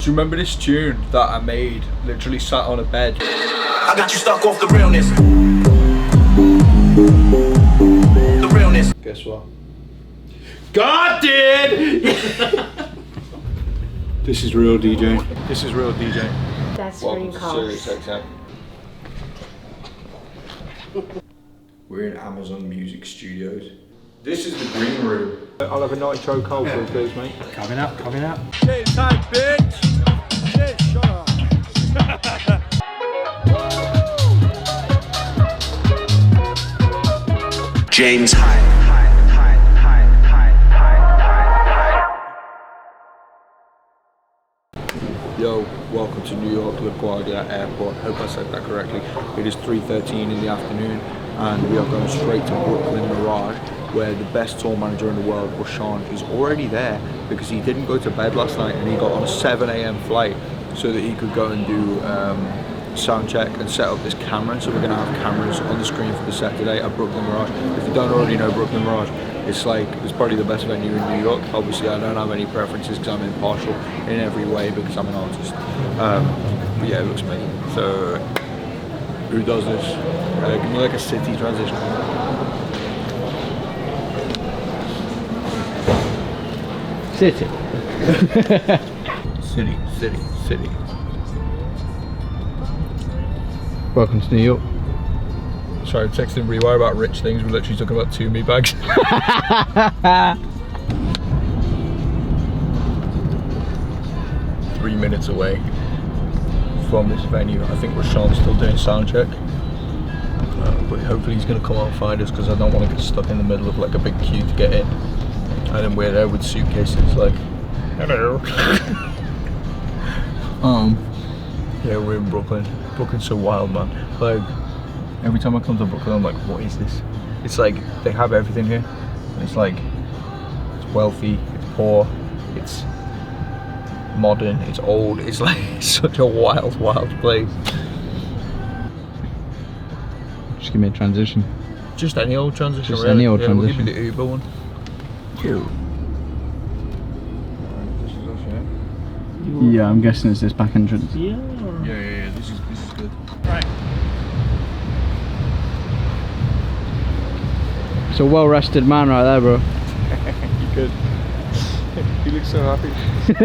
Do you remember this tune that I made? Literally sat on a bed. I got you stuck off the realness. The realness. Guess what? God did! This is real DJ. This is real DJ. That's Welcome green to calls. Sirius XM. We're in Amazon Music Studios. This is the green room. I'll have a nitro cold for please, mate. Coming up, coming up. Shit time, bitch! Shit, shut up. James. Yo, welcome to New York LaGuardia Airport. Hope I said that correctly. It is 3:13 in the afternoon and we are going straight to Brooklyn Mirage, where the best tour manager in the world, Rashawn, is already there because he didn't go to bed last night and he got on a 7 AM flight so that he could go and do sound check and set up this camera. So we're going to have cameras on the screen for the set today at Brooklyn Mirage. If you don't already know Brooklyn Mirage, it's probably the best venue in New York. Obviously I don't have any preferences because I'm impartial in every way because I'm an artist. But yeah, it looks amazing. So who does this? Give me like a city transition. City. City. Welcome to New York. Sorry, I'm texting Rewire about rich things. We're literally talking about 2 me bags. 3 minutes away from this venue. I think Rashawn's still doing sound check. But hopefully he's going to come out and find us because I don't want to get stuck in the middle of like a big queue to get in. And then we're there with suitcases like, hello. Yeah, we're in Brooklyn. Brooklyn's so wild, man. Like, every time I come to Brooklyn, I'm like, what is this? It's like, they have everything here. And it's like, it's wealthy, it's poor, it's modern, it's old. It's like, it's such a wild, wild place. Just give me a transition. Just any old transition, Just really. any old We'll give transition. you the Uber one. Cool. This is us, yeah? Yeah, I'm guessing it's this back entrance. Yeah. This is good. Right. It's a well-rested man right there, bro. You good? You look so happy.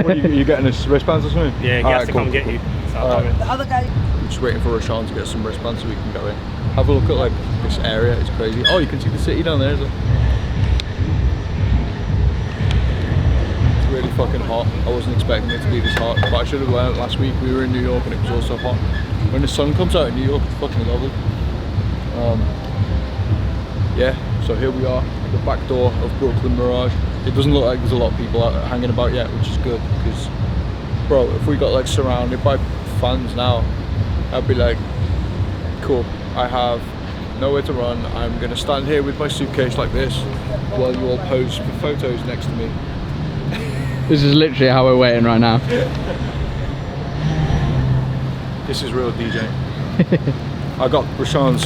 What are you getting us wristbands or something? Yeah, he has to come get you. The other guy. We're just waiting for Rashawn to get some wristbands so we can go in. Have a look at like this area. It's crazy. Oh, you can see the city down there, isn't it? It's really fucking hot. I wasn't expecting it to be this hot, but I should have went last week. We were in New York and it was also hot. When the sun comes out in New York, it's fucking lovely. Yeah, so here we are at the back door of Brooklyn Mirage. It doesn't look like there's a lot of people out hanging about yet, which is good because, bro, if we got like surrounded by fans now, I'd be like, cool, I have nowhere to run. I'm gonna stand here with my suitcase like this while you all pose for photos next to me. This is literally how we're waiting right now. This is real DJ. I got Rashawn's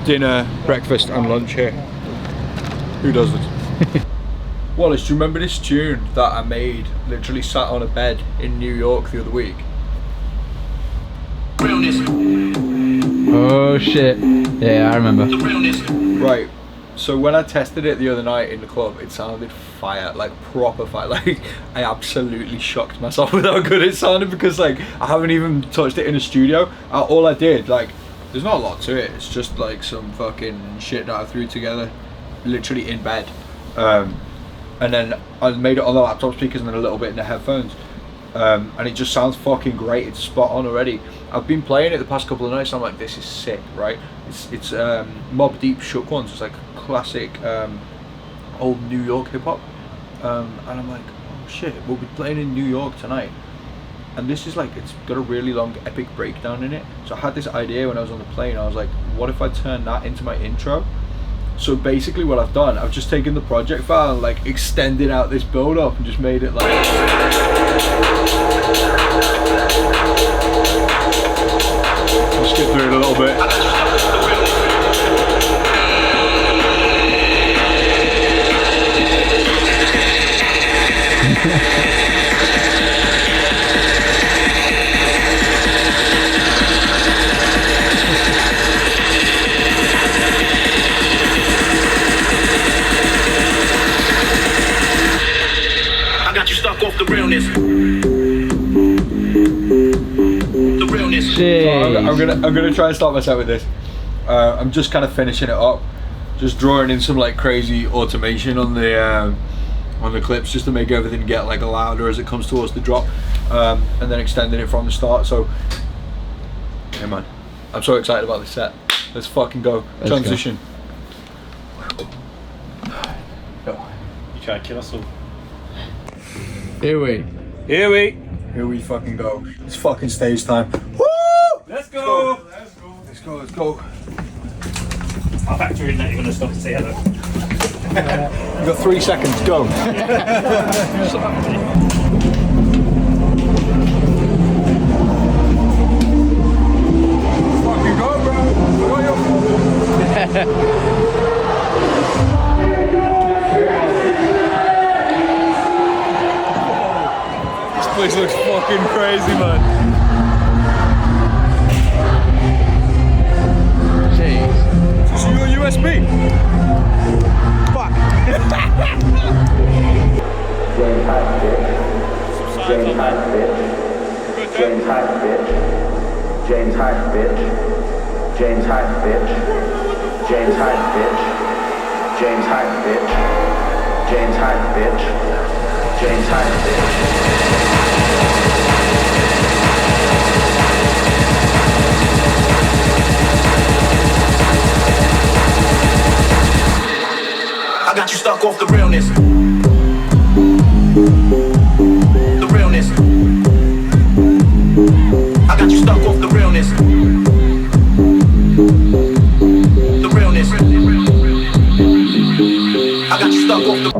dinner, breakfast and lunch here. Who does it? Wallace, do you remember this tune that I made? Literally sat on a bed in New York the other week. Realness. Oh shit. Yeah, I remember. The realness. Right, so when I tested it the other night in the club, it sounded fire, like proper fire. Like, I absolutely shocked myself with how good it sounded because like, I haven't even touched it in a studio. All I did, like, there's not a lot to it. It's just like some fucking shit that I threw together, literally in bed. And then I made it on the laptop speakers and then a little bit in the headphones. And it just sounds fucking great. It's spot on already. I've been playing it the past couple of nights and I'm like, this is sick, right? It's Mobb Deep Shook Ones. It's like classic old New York hip hop. And I'm like, oh shit, we'll be playing in New York tonight. And this is like, it's got a really long epic breakdown in it. So I had this idea when I was on the plane. I was like, what if I turn that into my intro? So basically what I've done, I've just taken the project file and like extended out this build up and just made it like... I'll skip through it a little bit. Jeez. I'm gonna try and start my set with this. I'm just kind of finishing it up, just drawing in some like crazy automation on the clips, just to make everything get like louder as it comes towards the drop, and then extending it from the start. So, yeah, man, I'm so excited about this set. Let's fucking go. Let's Transition. You try to kill us all. Here we fucking go. It's fucking stage time. Woo! Let's go! Let's go. I'll factor in that you're gonna stop and say hello. You got 3 seconds, go. Fucking go, bro. This place looks fucking crazy, man. Jeez. Is this your USB? Fuck. James Hype bitch. James Hype bitch. James Hype bitch. James Hype bitch. James Hype bitch. James Hype bitch. I got you stuck off the realness. The realness. I got you stuck off the realness. The realness. I got you stuck off the.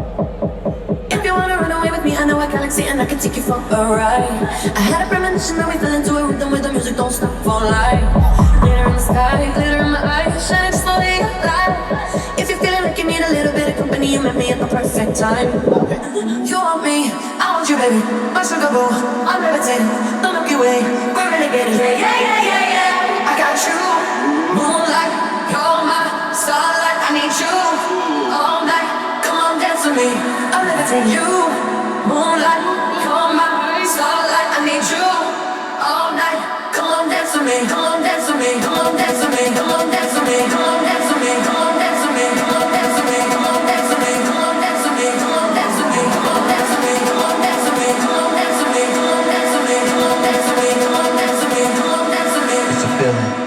If you wanna run away with me, I know a galaxy and I can take you for a ride. I had a premonition that we fell into a rhythm with the music, don't stop for life. Glitter in the sky, glitter in my eyes, shining slowly alive. If you're feeling like you need a little bit of company, you met me at the perfect time. You want me, I want you, baby. My sugar boo, I'm levitating. The Milky Way, we're renegading. Yeah, yeah, yeah, yeah, yeah. I got you, moonlight, you're my starlight. I need you all night. Come on, dance with me. I'm levitating. You, moonlight, you're my starlight. I need you all night. Come on, dance with me. Come on, dance with me. Come on, dance with me. Come on, dance with me. Come on, dance with me. Come on, dance with me. Come on, dance with me. Come on, dance with me. Come on, dance with me. Come on, dance with me. Come on, dance with me. Come on, dance with me. Come on, dance with me. Come on, dance with me. Come on, dance with me. Come on, dance with me. Come on, dance with me. It's a feeling.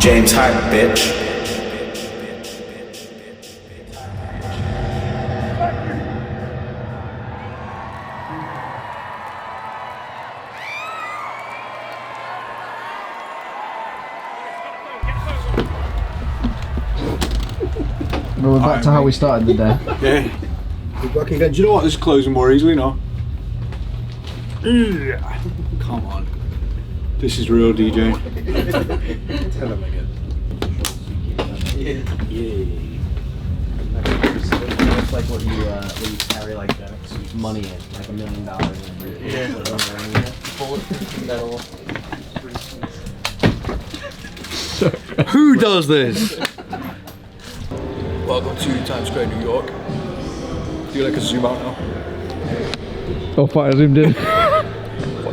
James Hype bitch. Well, we're back to how we started the day. Yeah. We're back again. Do you know what? This is closing more easily now. Come on. This is real, DJ. Tell him again. It's like what you carry like money in, like $1 million in. Who does this? Welcome to Times Square, New York. Do you like a zoom out now? Oh fuck, I zoomed in.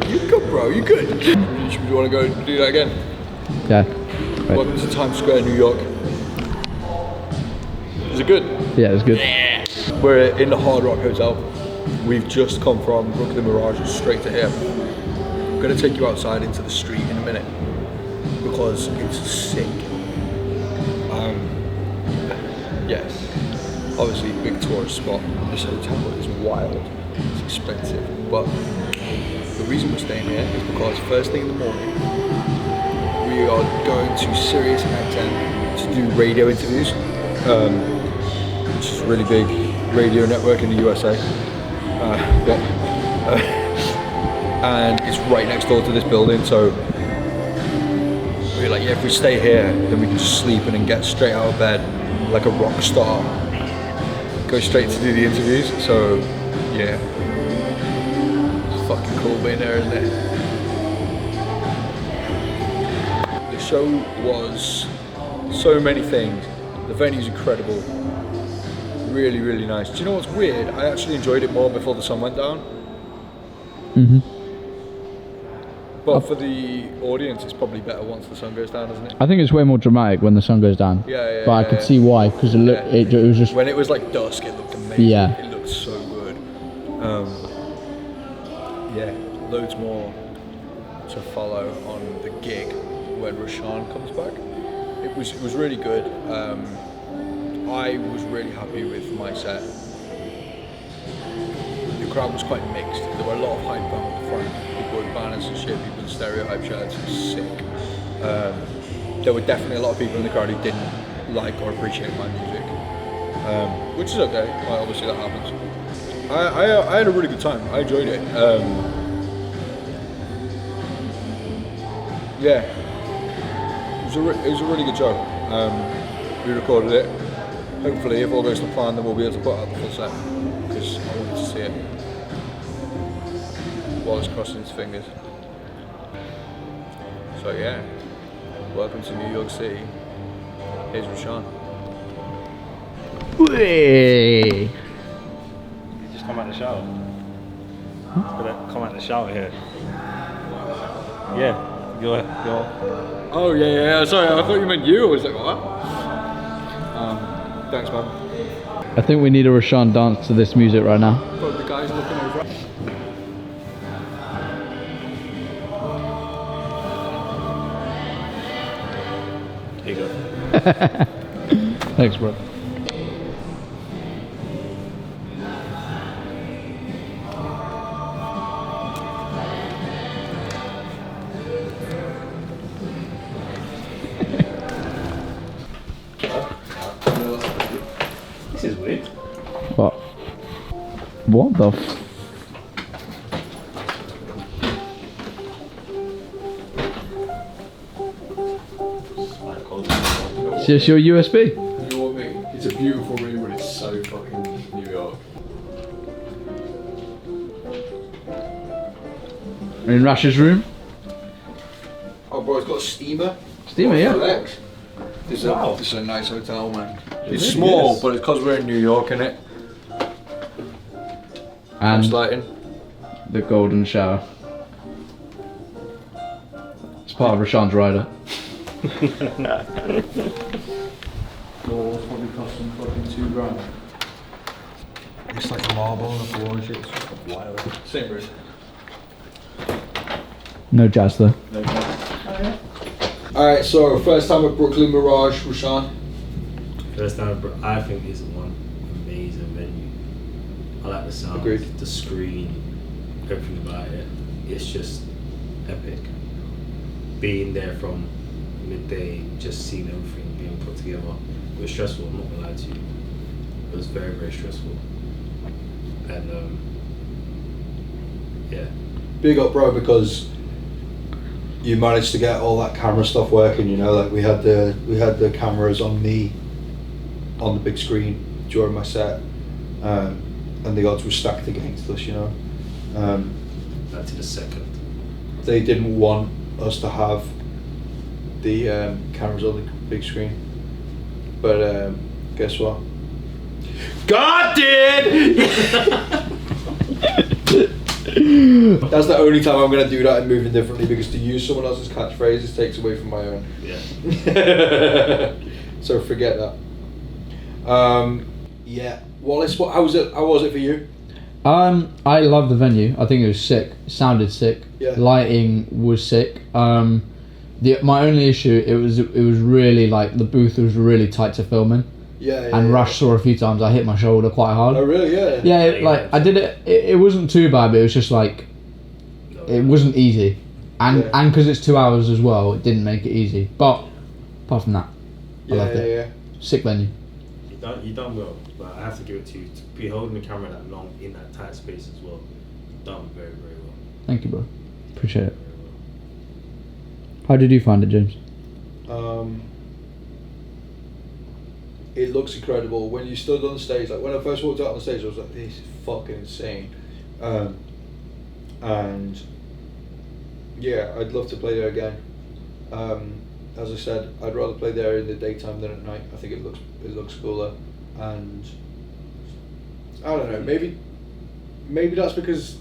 You good, bro? You good? Should we want to go do that again? Yeah. Right. Welcome to Times Square, New York. Is it good? Yeah, it's good. We're in the Hard Rock Hotel. We've just come from Brooklyn Mirage straight to here. I'm gonna take you outside into the street in a minute because it's sick. Yes, obviously big tourist spot. This hotel is wild. It's expensive, but the reason we're staying here is because first thing in the morning we are going to Sirius XM to do radio interviews, which is a really big radio network in the USA. And it's right next door to this building, so we're like, yeah, if we stay here, then we can just sleep and then get straight out of bed like a rock star. Go straight to do the interviews, so yeah. It's fucking cool being there, isn't it? The show was so many things. The venue's incredible. Really, really nice. Do you know what's weird? I actually enjoyed it more before the sun went down. But for the audience, it's probably better once the sun goes down, isn't it? I think it's way more dramatic when the sun goes down. Yeah. But I could see why, because it was just. When it was like dusk, it looked amazing. Yeah. It looked so good. Yeah, loads more to follow on the gig when Rashawn comes back. It was really good. I was really happy with my set. The crowd was quite mixed. There were a lot of hype on the front. People with banners and shit, people in stereotype shirts. It was sick. There were definitely a lot of people in the crowd who didn't like or appreciate my music, which is okay. Well, obviously that happens. I had a really good time. I enjoyed it. Yeah, it was a really good show. We recorded it. Hopefully, if all goes to plan, then we'll be able to put out the full set because I wanted to see it. Wallace crossing his fingers. So yeah, welcome to New York City. Here's Rashawn. Hey. You just come out the shower. Come out the shower here. Yeah, go. Oh yeah. Sorry, I thought you meant you. I was like, what? Thanks, man. I think we need a Rashawn dance to this music right now. But the guy's looking over. Here you go. Thanks, bro. This is weird. What? What the f... It's just your USB. You know what I mean? It's a beautiful room, but it's so fucking New York. In Rash's room. Oh, bro, it's got a steamer. Steamer, yeah. Relax. This is a nice hotel, man. It's small, but it's because we're in New York, innit? And Nice lighting. the golden shower. It's part of Rashawn's rider. Doors probably cost them fucking $2,000. It's like marble on the floor and shit. It's just wild. Same room. No jazz though. Alright, so first time at Brooklyn Mirage, Rashawn. First time, I think it's one amazing venue. I like the sound, Agreed. the screen, everything about it. It's just epic. Being there from midday, just seeing everything being put together. It was stressful, I'm not gonna lie to you. It was very, very stressful. And yeah, big up, bro, because you managed to get all that camera stuff working. You know, like we had the cameras on me on the big screen during my set, and the odds were stacked against us. You know, Back to the second. they didn't want us to have the cameras on the big screen, but guess what? God did! That's the only time I'm going to do that and moving differently, because to use someone else's catchphrases takes away from my own. Yeah. So forget that. Yeah, Wallace, how was it for you? I love the venue. I think it was sick. It sounded sick. Yeah. Lighting was sick. My only issue, it was really like the booth was really tight to filming. Yeah. And Rush saw a few times I hit my shoulder quite hard. Oh really? Yeah. Yeah, like I did it. It wasn't too bad, but it was just like it wasn't easy, and because it's 2 hours as well, it didn't make it easy. But apart from that, I loved it. Yeah. Sick venue. You done well, but I have to give it to you. To be holding the camera that long in that tight space as well, you've done very, very well. Thank you, bro. Appreciate it. How did you find it, James? It looks incredible. When you stood on the stage, like when I first walked out on the stage, I was like, this is fucking insane. And yeah, I'd love to play there again. As I said, I'd rather play there in the daytime than at night. I think it looks cooler, and I don't know. Maybe that's because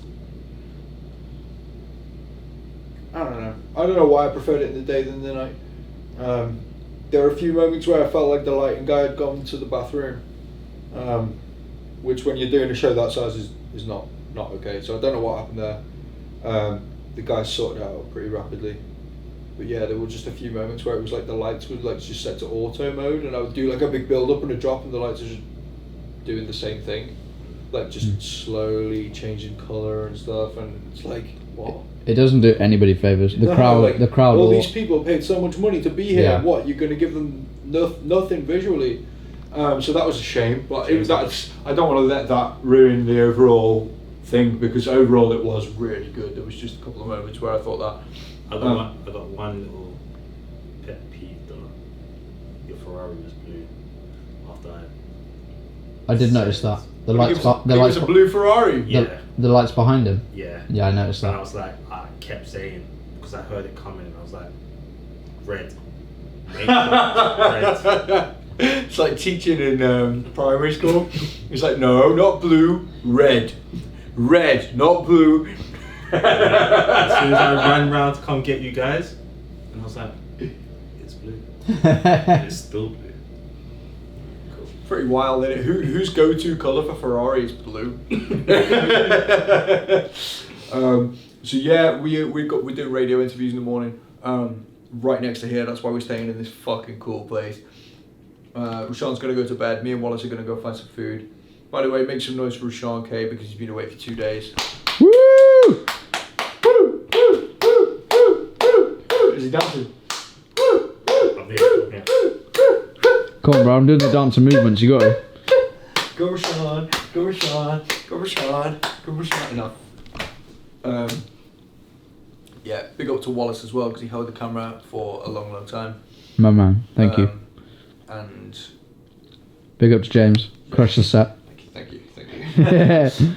I don't know. I don't know why I preferred it in the day than the night. There were a few moments where I felt like the lighting guy had gone to the bathroom, which when you're doing a show that size is not okay. So I don't know what happened there. The guys sorted it out pretty rapidly. But yeah, there were just a few moments where it was like the lights would like just set to auto mode, and I would do like a big build up and a drop, and the lights are just doing the same thing, like just slowly changing color and stuff, and it's like what? It doesn't do anybody favors. The crowd. All Will, these people paid so much money to be here. Yeah. What, you're going to give them nothing visually? So that was a shame. But I don't want to let that ruin the overall thing, because overall it was really good. There was just a couple of moments where I thought that. I got one little pet peeve though. Your Ferrari was blue. After I did notice that. The lights. It was a blue Ferrari. Yeah. The lights behind him. Yeah. Yeah, I noticed And that. I was like, I kept saying, because I heard it coming, and I was like, red. Make it red. It's like teaching in primary school. It's like, no, not blue, red. Red, not blue. As soon as I ran round to come get you guys, and I was like, it's blue. And it's still blue. Cool. Pretty wild, isn't it? Whose go-to colour for Ferrari is blue? So yeah, we're doing radio interviews in the morning, right next to here. That's why we're staying in this fucking cool place. Rashawn's gonna go to bed. Me and Wallace are gonna go find some food. By the way, make some noise for Rashawn K, because he's been away for 2 days. Woo! Woo! Woo! Woo! Woo! Woo! Woo! Is he dancing? Woo! Woo! I'm here. Come on, bro. I'm doing the dancing movements. You got it. Go Rashawn! Go Rashawn! Go Rashawn! Go Rashawn! Enough. Yeah, big up to Wallace as well, because he held the camera for a long, long time. My man. Thank you. And Big up to James. Crush the set. thank you.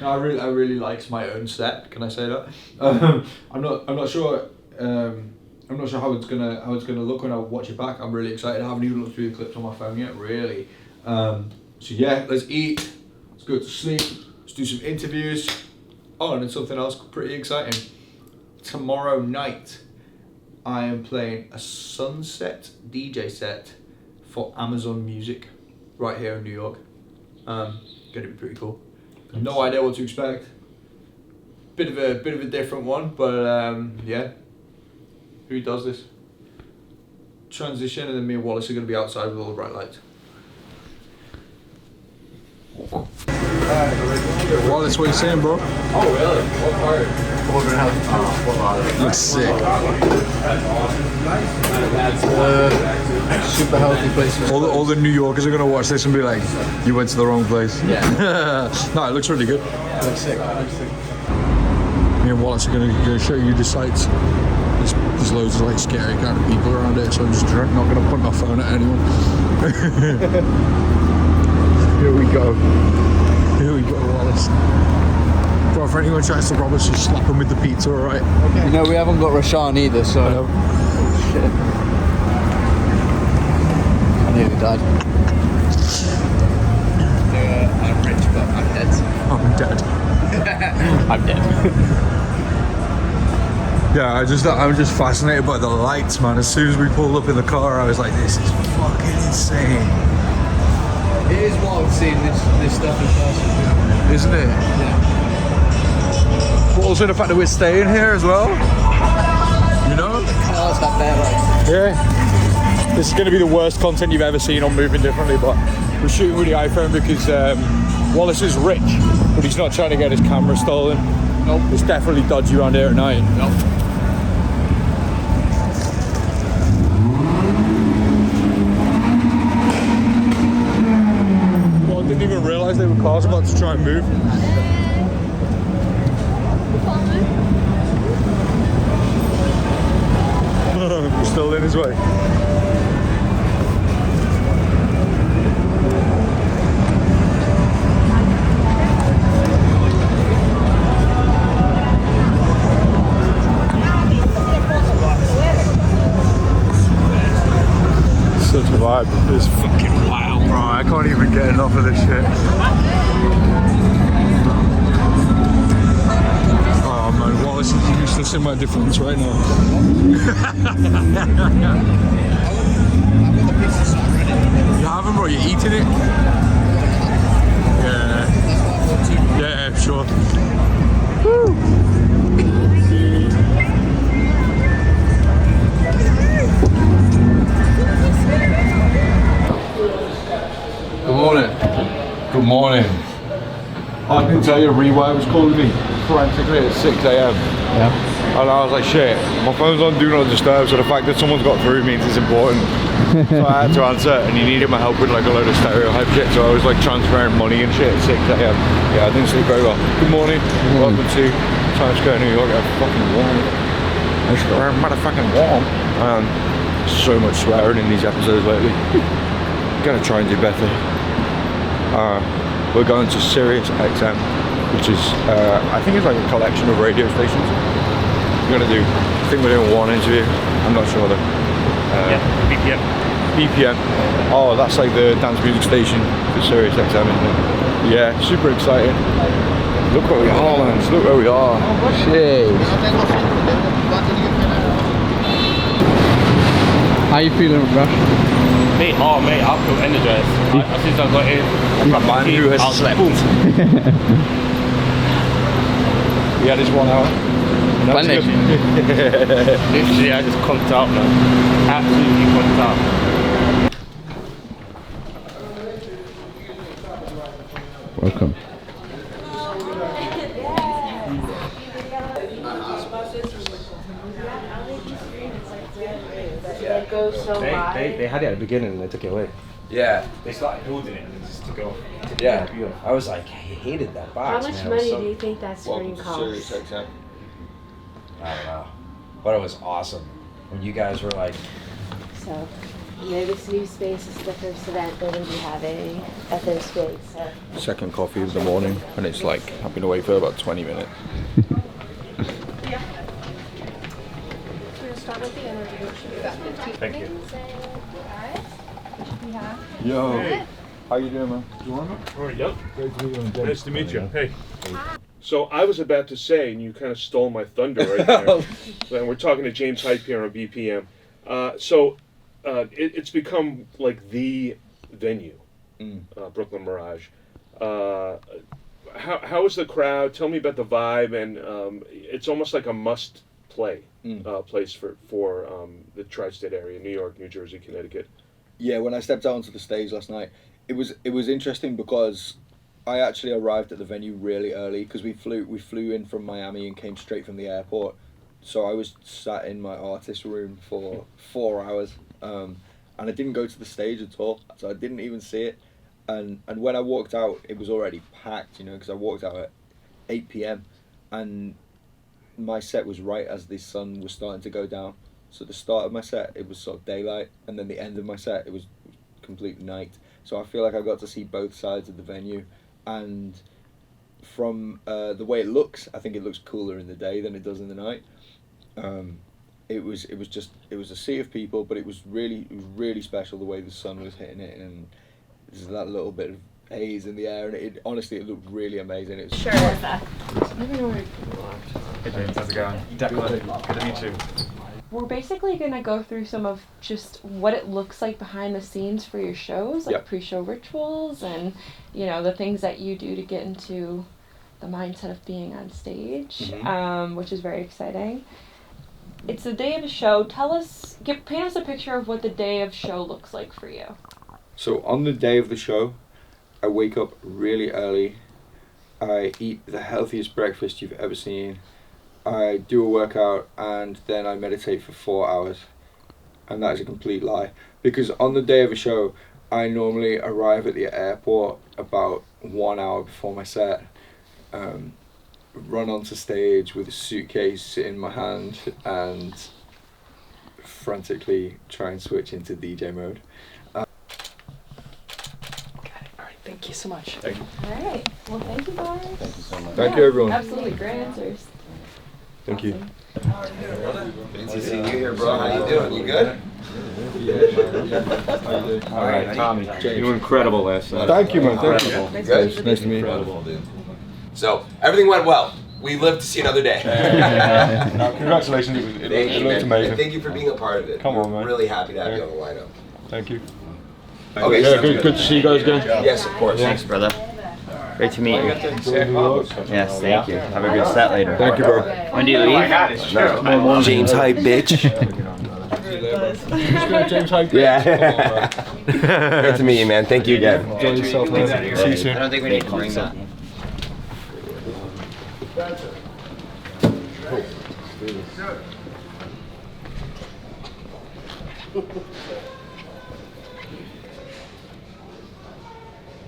No, I really liked my own set. Can I say that? I'm not sure. I'm not sure how it's gonna look when I watch it back. I'm really excited. I haven't even looked through the clips on my phone yet, really. So yeah, let's eat. Let's go to sleep. Let's do some interviews. Oh, and then something else pretty exciting. Tomorrow night, I am playing a sunset DJ set for Amazon Music, right here in New York. Gonna be pretty cool. No idea what to expect. Bit of a different one, but yeah. Who does this? Transition, and then me and Wallace are gonna be outside with all the bright lights. Wallace, what are you saying, bro? Oh, really? What part? We're gonna have Looks sick. that's super healthy place. All the New Yorkers are gonna watch this and be like, "You went to the wrong place." Yeah. No, it looks really good. Looks sick. Looks sick. Me and Wallace are gonna show you the sights. There's loads of like scary kind of people around here, so I'm just not gonna point my phone at anyone. Here we go, Wallace. Bro, if anyone tries to rob us, just slap them with the pizza, alright? Okay. You know, we haven't got Rashan either, so... I know. Oh, shit. I nearly died. I'm rich, but I'm dead. I'm dead. I'm dead. Yeah, I'm just fascinated by the lights, man. As soon as we pulled up in the car, I was like, this is fucking insane. It is wild seeing this stuff in person. Isn't it? Yeah. But also the fact that we're staying here as well. You know? Cars up there, like. Yeah. This is going to be the worst content you've ever seen on Moving Differently, but we're shooting with the iPhone because Wallace is rich, but he's not trying to get his camera stolen. Nope. It's definitely dodgy around here at night. Nope. Well, I didn't even realise they were cars about to try and move. We're still in his way. Such a vibe. It's fucking wild, bro. I can't even get enough of this shit. Oh man, Wallace is useless in my defense right now. You haven't, bro? You're eating it? Yeah. Yeah, sure. Woo. Good morning. Good morning. I can tell you, Rewire was calling me frantically at 6 a.m. Yeah. And I was like, shit, my phone's on Do Not Disturb, so the fact that someone's got through means it's important. So I had to answer, and he needed my help with like a load of stereotype shit, so I was like transferring money and shit at 6 a.m. Yeah, I didn't sleep very well. Good morning. Welcome to Times Square, New York. It's fucking warm. It's motherfucking warm. So much swearing in these episodes lately. Gonna try and do better. We're going to Sirius XM, which is I think it's like a collection of radio stations. We're gonna do, I think we're doing one interview, I'm not sure though. Yeah, BPM. BPM. Oh, that's like the dance music station for Sirius XM, isn't it? Yeah, super exciting. Look where we are, man. Look where we are. Jeez. How you feeling, Rush? Mate, oh mate, I feel energized. Since I got in, A man who has slept. We had this 1 hour. Plenty. Literally, I just conked out, man. Absolutely conked out. Welcome. They had it at the beginning and they took it away. Yeah, They started building it and they just took it off. yeah. I was like, I hated that How box, much man. It was money so- do you think that screen costs? I don't know. But it was awesome. When you guys were like, So, this new space is the first event they're going to be having at their space. So. Second coffee of the morning, and it's like I've been away for about 20 minutes. Thank you. Yo, how you doing, man? Yep. Great to meet you. Nice to meet you. Hey. So I was about to say, and you kind of stole my thunder right there. And we're talking to James Hype here on BPM. It's become like the venue, Brooklyn Mirage. How is the crowd? Tell me about the vibe, and it's almost like a must play place for the tri-state area: New York, New Jersey, Connecticut. Yeah, when I stepped out onto the stage last night, it was interesting because I actually arrived at the venue really early because we flew in from Miami and came straight from the airport. So I was sat in my artist room for 4 hours, and I didn't go to the stage at all. So I didn't even see it. And when I walked out, it was already packed, because I walked out at 8 p.m. and my set was right as the sun was starting to go down. So the start of my set, it was sort of daylight, and then the end of my set, it was complete night. So I feel like I got to see both sides of the venue, and from the way it looks, I think it looks cooler in the day than it does in the night. It was a sea of people, but it was really special the way the sun was hitting it, and there's that little bit of haze in the air, and it honestly it looked really amazing. It was Sure. Hey James, how's it going? Declan, good to meet you. We're basically going to go through some of just what it looks like behind the scenes for your shows, like pre-show rituals and, you know, the things that you do to get into the mindset of being on stage, which is very exciting. It's the day of a show. Paint us a picture of what the day of show looks like for you. So on the day of the show, I wake up really early. I eat the healthiest breakfast you've ever seen. I do a workout, and then I meditate for 4 hours. And that is a complete lie. Because on the day of a show, I normally arrive at the airport about 1 hour before my set. Run onto stage with a suitcase in my hand and frantically try and switch into DJ mode. Thank you so much. Thank you. All right. Well, thank you, guys. Thank you so much. Thank you, everyone. Absolutely great answers. Thank you. Fancy seeing you here, bro. How you doing? You good? All right, Tommy, you were incredible last night. Thank you, man. Thank you. Good. Nice to meet you. Incredible, dude. So everything went well. We live to see another day. No, congratulations, it looked amazing. And thank you for being a part of it. Come on, man. We're really happy to have you on the lineup. Thank you. Okay. Yeah, good to see you guys again. Yes, of course. Thanks, brother. Great to meet you. Yes, thank you. Have a good set later. Thank you, bro. When do you leave? James Hype, bitch. James Hype. Yeah. Great to meet you, man. Thank you again. Enjoy yourself, man. See you soon. I don't think we need to bring that.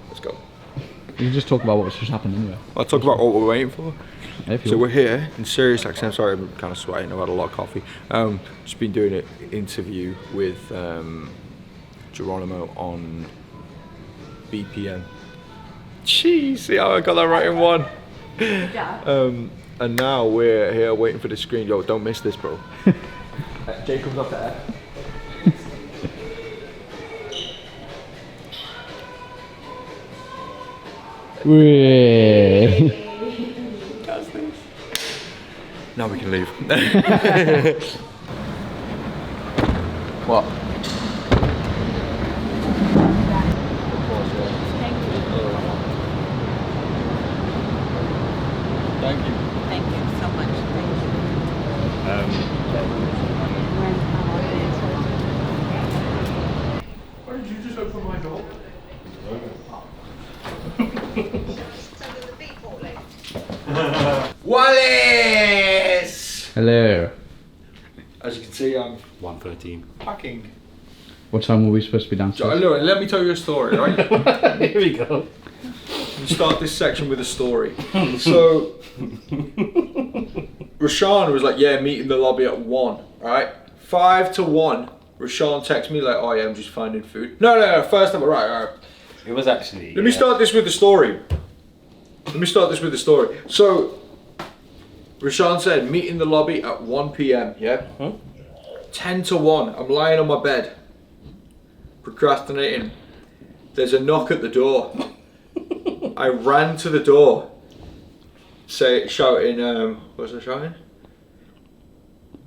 Let's go. You can just talk about what's just happened anyway. I'll talk about what we're waiting for. If you So want. we're here in Sirius XM. Sorry, I'm kind of sweating. I've had a lot of coffee. Just been doing an interview with Geronimo on BPM. Jeez, see how I got that right in one. And now we're here waiting for the screen. Yo, don't miss this, bro. Jay comes up to air. Now we can leave. What? Thank you. Thank you so much. Why did you just open my door? Wallace! Hello. As you can see, I'm 1:13. packing. What time were we supposed to be So, downstairs? look, let me tell you a story, right? Here we go. We start this section with a story. So, Rashawn was like, yeah, meet in the lobby at 1, right? 5 to 1, Rashawn texts me like, oh yeah, I'm just finding food. No, first time, right. It was actually. Let me start this with the story. So, Rashawn said, meet in the lobby at 1 p.m, yeah? 10 to 1, I'm lying on my bed, procrastinating. There's a knock at the door. I ran to the door, shouting, what was I shouting?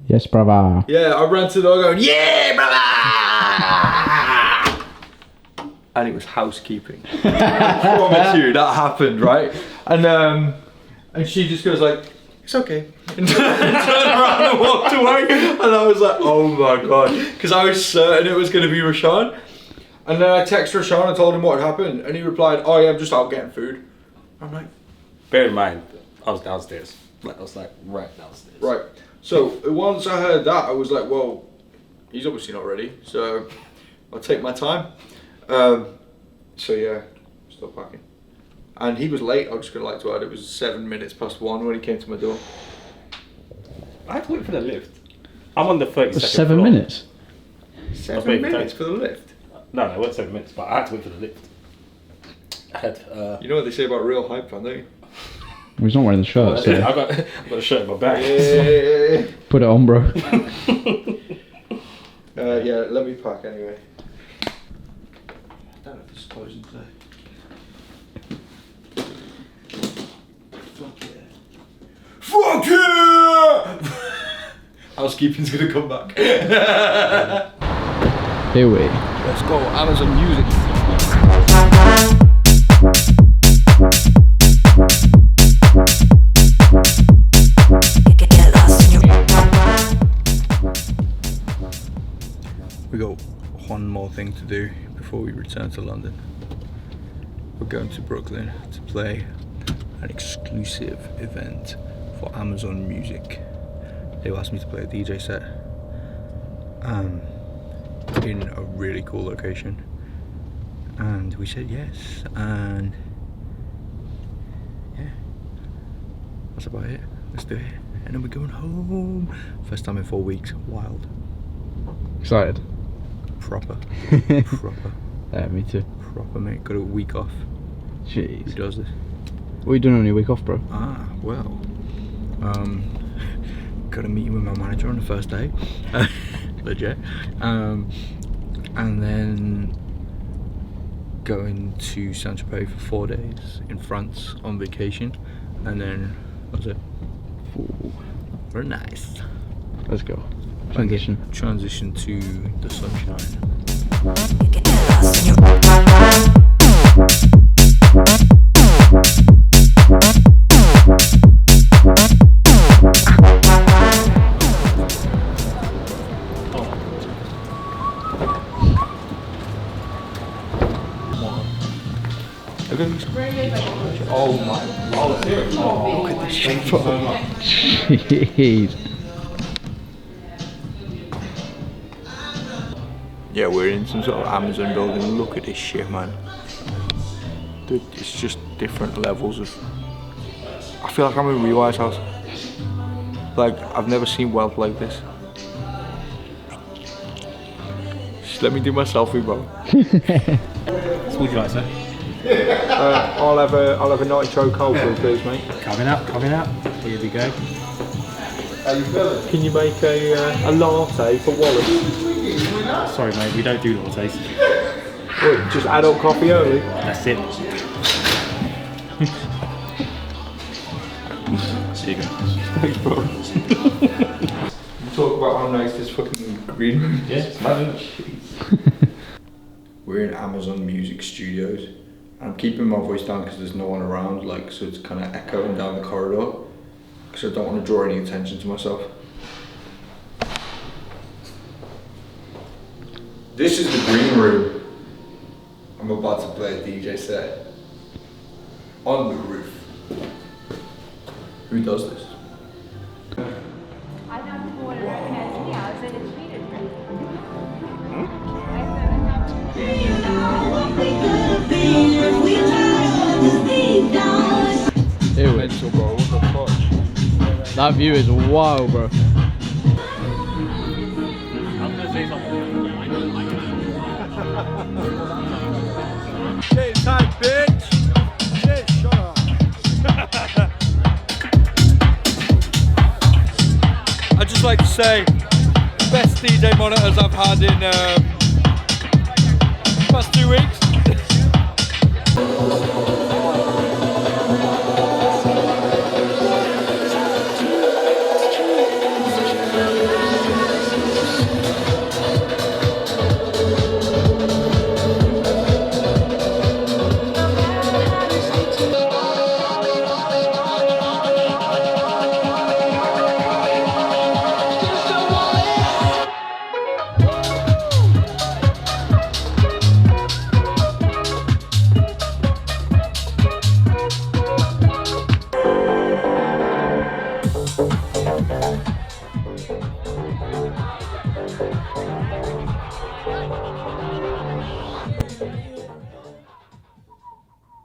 Yes, brother. Yeah, I ran to the door going, yeah, brother! And it was housekeeping. I promise you, that happened, right? And she just goes like, it's okay. And turned around and walked away. And I was like, oh my God. Because I was certain it was going to be Rashawn. And then I texted Rashawn and told him what had happened. And he replied, oh yeah, I'm just out getting food. I'm like, Bear in mind, I was downstairs. I was like right downstairs. right. So once I heard that, I was like, well, he's obviously not ready. So I'll take my time. So yeah, stop packing. And he was late, I'm just going to like to add, it was 7 minutes past 1 when he came to my door. I had to wait for the lift. I'm on the 32nd 7 floor. minutes. 7 minutes for the lift? No, it wasn't 7 minutes, but I had to wait for the lift. I had. You know what they say about real hype, don't they? Well, he's not wearing the shirt, so. I've got a shirt in my bag. Yeah. Put it on, bro. Yeah, let me pack anyway. I don't know if it's closing today. Fuck yeah. Fuck yeah! Housekeeping's gonna come back. Here we. Let's go, Amazon Music. We got one more thing to do before we return to London. We're going to Brooklyn to play an exclusive event for Amazon Music. They asked me to play a DJ set in a really cool location, and we said yes, and yeah, that's about it. Let's do it, and then we're going home. First time in 4 weeks. Wild. Excited? Proper. Proper. Yeah, me too. Proper, mate. Got a week off. Jeez. Who does this? What are you doing on your week off, bro? Ah, well. Got a meeting with my manager on the first day. Legit. And then going to Saint-Tropez for 4 days in France on vacation. And then, that's it. Ooh, very nice. Let's go. Transition. Transition to the sunshine. Look at these. Oh my. Oh, look at this shit. Jeez. Yeah, we're in some sort of Amazon building. Look at this shit, man. Dude, it's just different levels of. I feel like I'm in Rewire's house. Like, I've never seen wealth like this. Just let me do my selfie, bro. What would you like, sir? I'll have a nitro cold brew, please, mate. Coming up. Here we go. Can you make a latte for Wallace? Sorry, mate, we don't do lattes. What, just adult coffee only? That's it. There you go. Thanks, bro. You talk about how nice this fucking green room is. Yes, man. We're in Amazon Music Studios. I'm keeping my voice down because there's no one around, like, so it's kind of echoing down the corridor. Because I don't want to draw any attention to myself. This is the green room. I'm about to play a DJ set on the roof. Who does this? I know people want to recognize me. I was in a tweeted Mental, bro. What the fuck? That view is wild, bro. I'm gonna say something. Shit time, bitch! Shit, shut up. I'd just like to say, best DJ monitors I've had in past 2 weeks.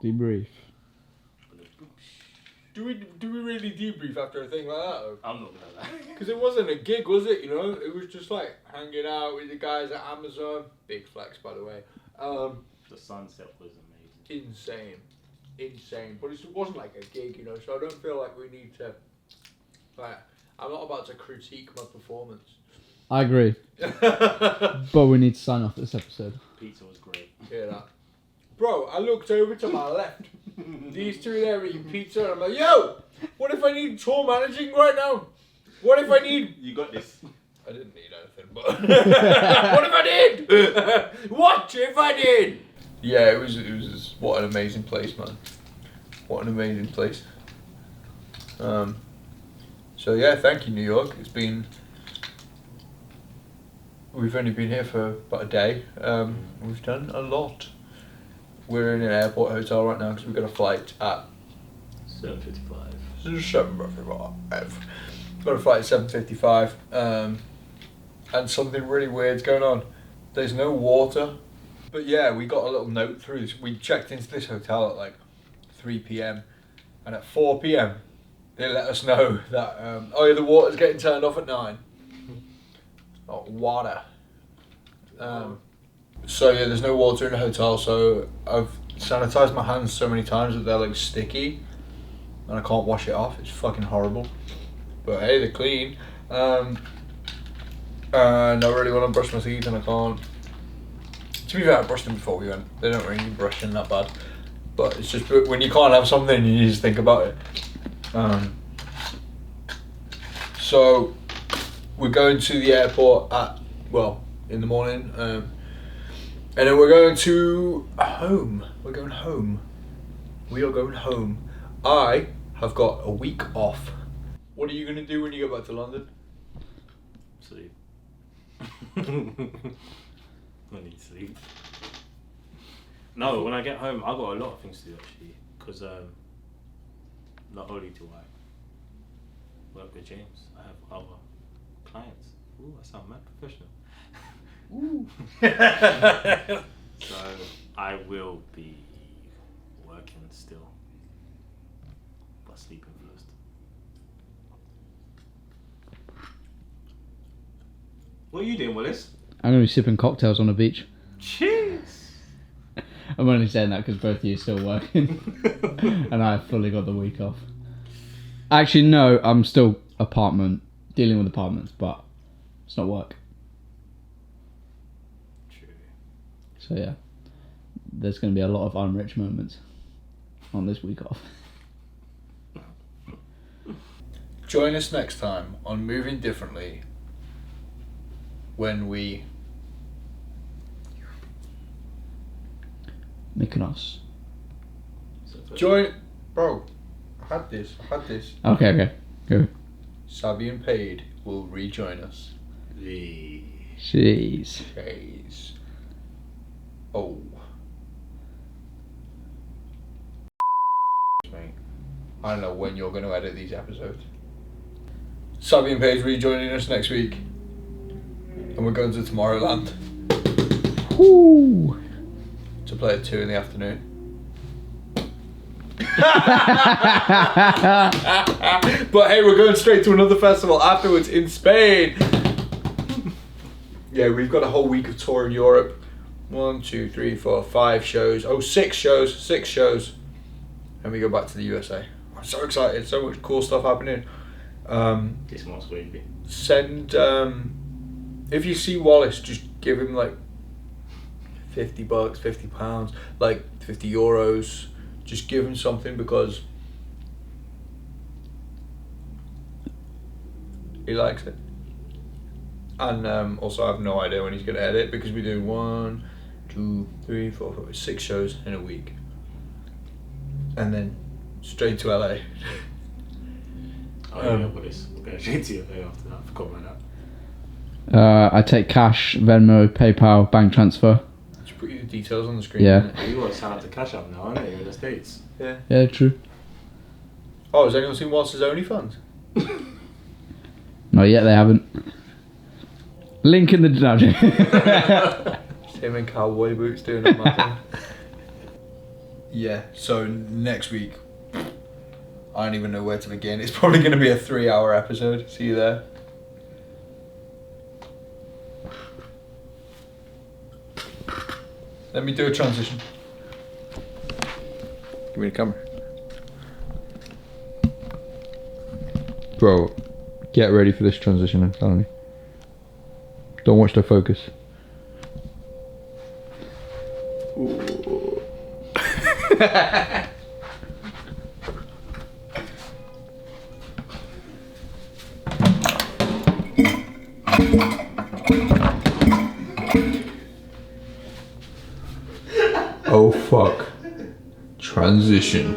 Debrief. Do we really debrief after a thing like that? Though? I'm not gonna lie. Because it wasn't a gig, was it? You know, it was just like hanging out with the guys at Amazon. Big flex, by the way. The sunset was amazing. Insane. But it wasn't like a gig, you know. So I don't feel like we need to. Like, I'm not about to critique my performance. I agree. But we need to sign off this episode. Pizza was great. Hear that? Bro, I looked over to my left. These two there eating pizza, and I'm like, yo, what if I need tour managing right now? What if I need... You got this. I didn't need anything, but... what if I did? What if I did? Yeah, it was what an amazing place, man. What an amazing place. So yeah, thank you, New York. It's been... We've only been here for about a day. We've done a lot. We're in an airport hotel right now because we've got a flight at 7:55. 7:55. Got a flight at 7:55. And something really weird's going on. There's no water. But yeah, we got a little note through this. We checked into this hotel at like 3 p.m. and at 4 p.m. they let us know that oh yeah, the water's getting turned off at 9. Not water. So yeah, there's no water in the hotel, so I've sanitized my hands so many times that they're like sticky and I can't wash it off. It's fucking horrible. But hey, they're clean. And I really want to brush my teeth and I can't. To be fair, I brushed them before we went. They don't really need brushing that bad. But it's just when you can't have something, you just think about it. So we're going to the airport in the morning. And then we're going to home. We're going home. We are going home. I have got a week off. What are you going to do when you go back to London? Sleep. I need sleep. No, when I get home, I've got a lot of things to do actually. Because not only do I work with James, I have other clients. Ooh, I sound mad professional. Ooh. So I will be working still, but sleeping first. What are you doing, Willis? I'm going to be sipping cocktails on the beach. Cheers! I'm only saying that because both of you are still working. And I've fully got the week off. Actually, no, I'm still dealing with apartments, but it's not work. So yeah, there's going to be a lot of unrich moments on this week off. Join us next time on Moving Differently when we... Mykonos. Join... Bro, I had this. Okay, go. Savvy and Paid will rejoin us. Jeez. Oh. Mate. I don't know when you're going to edit these episodes. Savvy and Paige rejoining us next week. And we're going to Tomorrowland. Woo! To play at 2 in the afternoon. But hey, we're going straight to another festival afterwards in Spain. Yeah, we've got a whole week of tour in Europe. 1, 2, 3, 4, 5 shows. Oh, 6 shows. And we go back to the USA. I'm so excited. So much cool stuff happening. This month's wavy. Send, if you see Wallace, just give him like $50, £50, like €50. Just give him something because he likes it. And also I have no idea when he's going to edit because we're doing 1, 2, 3, 4, 5, 6 shows in a week. And then straight to LA. Oh yeah, but we're going straight to LA after that. I forgot about that. I take cash, Venmo, PayPal, bank transfer. Just put your details on the screen. Yeah. You got to sign up to Cash App now, aren't you? You're in the States. Yeah. Yeah, true. Oh, has anyone seen Wallace's OnlyFans? Not yet, they haven't. Link in the... No. Him in cowboy boots doing it. Yeah, so next week I don't even know where to begin. It's probably going to be a 3-hour episode. See you there. Let me do a transition. Give me the camera. Bro, get ready for this transition, I'm telling you. Don't watch the focus. Oh fuck. Transition.